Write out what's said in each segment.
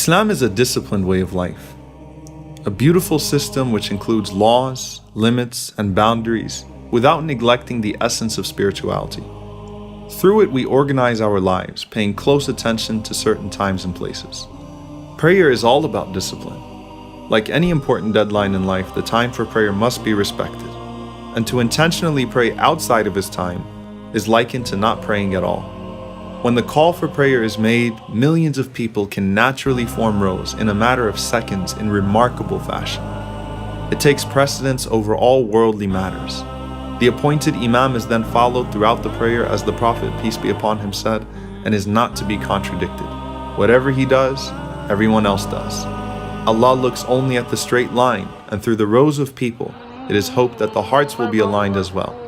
Islam is a disciplined way of life, a beautiful system which includes laws, limits, and boundaries without neglecting the essence of spirituality. Through it, we organize our lives, paying close attention to certain times and places. Prayer is all about discipline. Like any important deadline in life, the time for prayer must be respected. And to intentionally pray outside of his time is likened to not praying at all. When the call for prayer is made, millions of people can naturally form rows in a matter of seconds in remarkable fashion. It takes precedence over all worldly matters. The appointed imam is then followed throughout the prayer as the Prophet, peace be upon him, said, and is not to be contradicted. Whatever he does, everyone else does. Allah looks only at the straight line, and through the rows of people, it is hoped that the hearts will be aligned as well.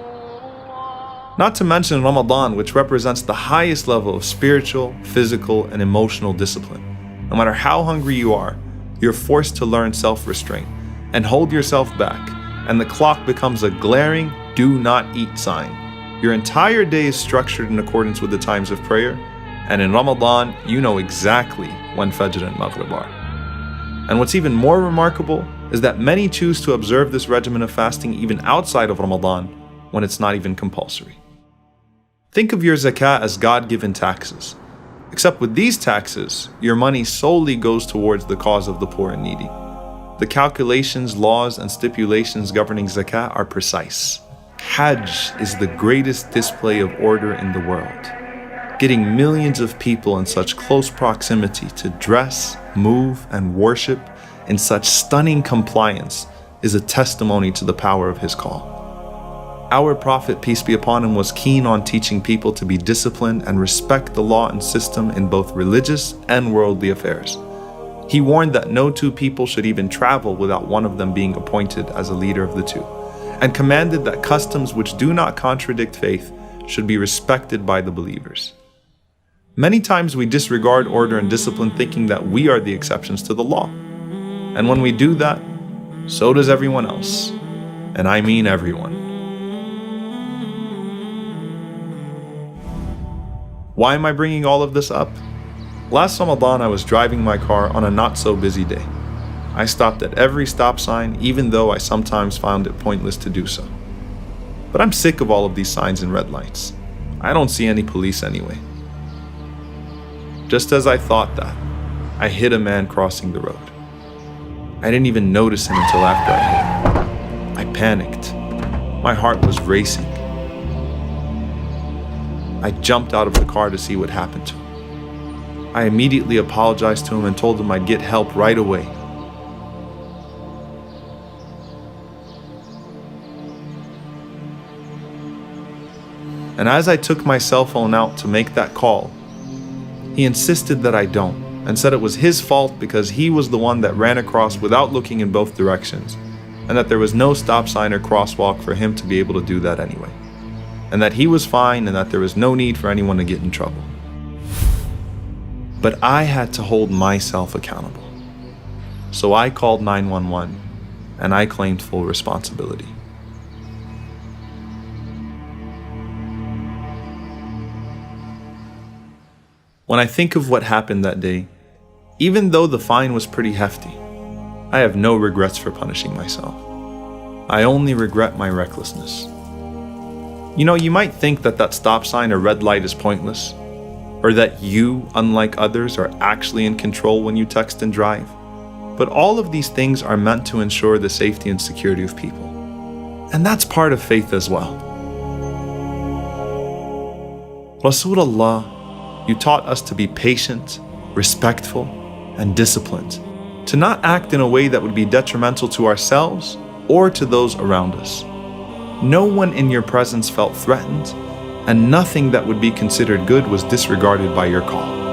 Not to mention Ramadan, which represents the highest level of spiritual, physical, and emotional discipline. No matter how hungry you are, you're forced to learn self-restraint and hold yourself back, and the clock becomes a glaring "do not eat" sign. Your entire day is structured in accordance with the times of prayer, and in Ramadan, you know exactly when Fajr and Maghrib are. And what's even more remarkable is that many choose to observe this regimen of fasting even outside of Ramadan when it's not even compulsory. Think of your zakah as God-given taxes. Except with these taxes, your money solely goes towards the cause of the poor and needy. The calculations, laws, and stipulations governing zakah are precise. Hajj is the greatest display of order in the world. Getting millions of people in such close proximity to dress, move, and worship in such stunning compliance is a testimony to the power of his call. Our Prophet, peace be upon him, was keen on teaching people to be disciplined and respect the law and system in both religious and worldly affairs. He warned that no two people should even travel without one of them being appointed as a leader of the two, and commanded that customs which do not contradict faith should be respected by the believers. Many times we disregard order and discipline thinking that we are the exceptions to the law. And when we do that, so does everyone else. And I mean everyone. Why am I bringing all of this up? Last Ramadan, I was driving my car on a not so busy day. I stopped at every stop sign, even though I sometimes found it pointless to do so. But I'm sick of all of these signs and red lights. I don't see any police anyway. Just as I thought that, I hit a man crossing the road. I didn't even notice him until after I hit him. I panicked. My heart was racing. I jumped out of the car to see what happened to him. I immediately apologized to him and told him I'd get help right away. And as I took my cell phone out to make that call, he insisted that I don't, and said it was his fault because he was the one that ran across without looking in both directions, and that there was no stop sign or crosswalk for him to be able to do that anyway, and that he was fine and that there was no need for anyone to get in trouble. But I had to hold myself accountable. So I called 911 and I claimed full responsibility. When I think of what happened that day, even though the fine was pretty hefty, I have no regrets for punishing myself. I only regret my recklessness. You know, you might think that that stop sign or red light is pointless, or that you, unlike others, are actually in control when you text and drive. But all of these things are meant to ensure the safety and security of people. And that's part of faith as well. Rasulullah, you taught us to be patient, respectful, and disciplined, to not act in a way that would be detrimental to ourselves or to those around us. No one in your presence felt threatened, and nothing that would be considered good was disregarded by your call.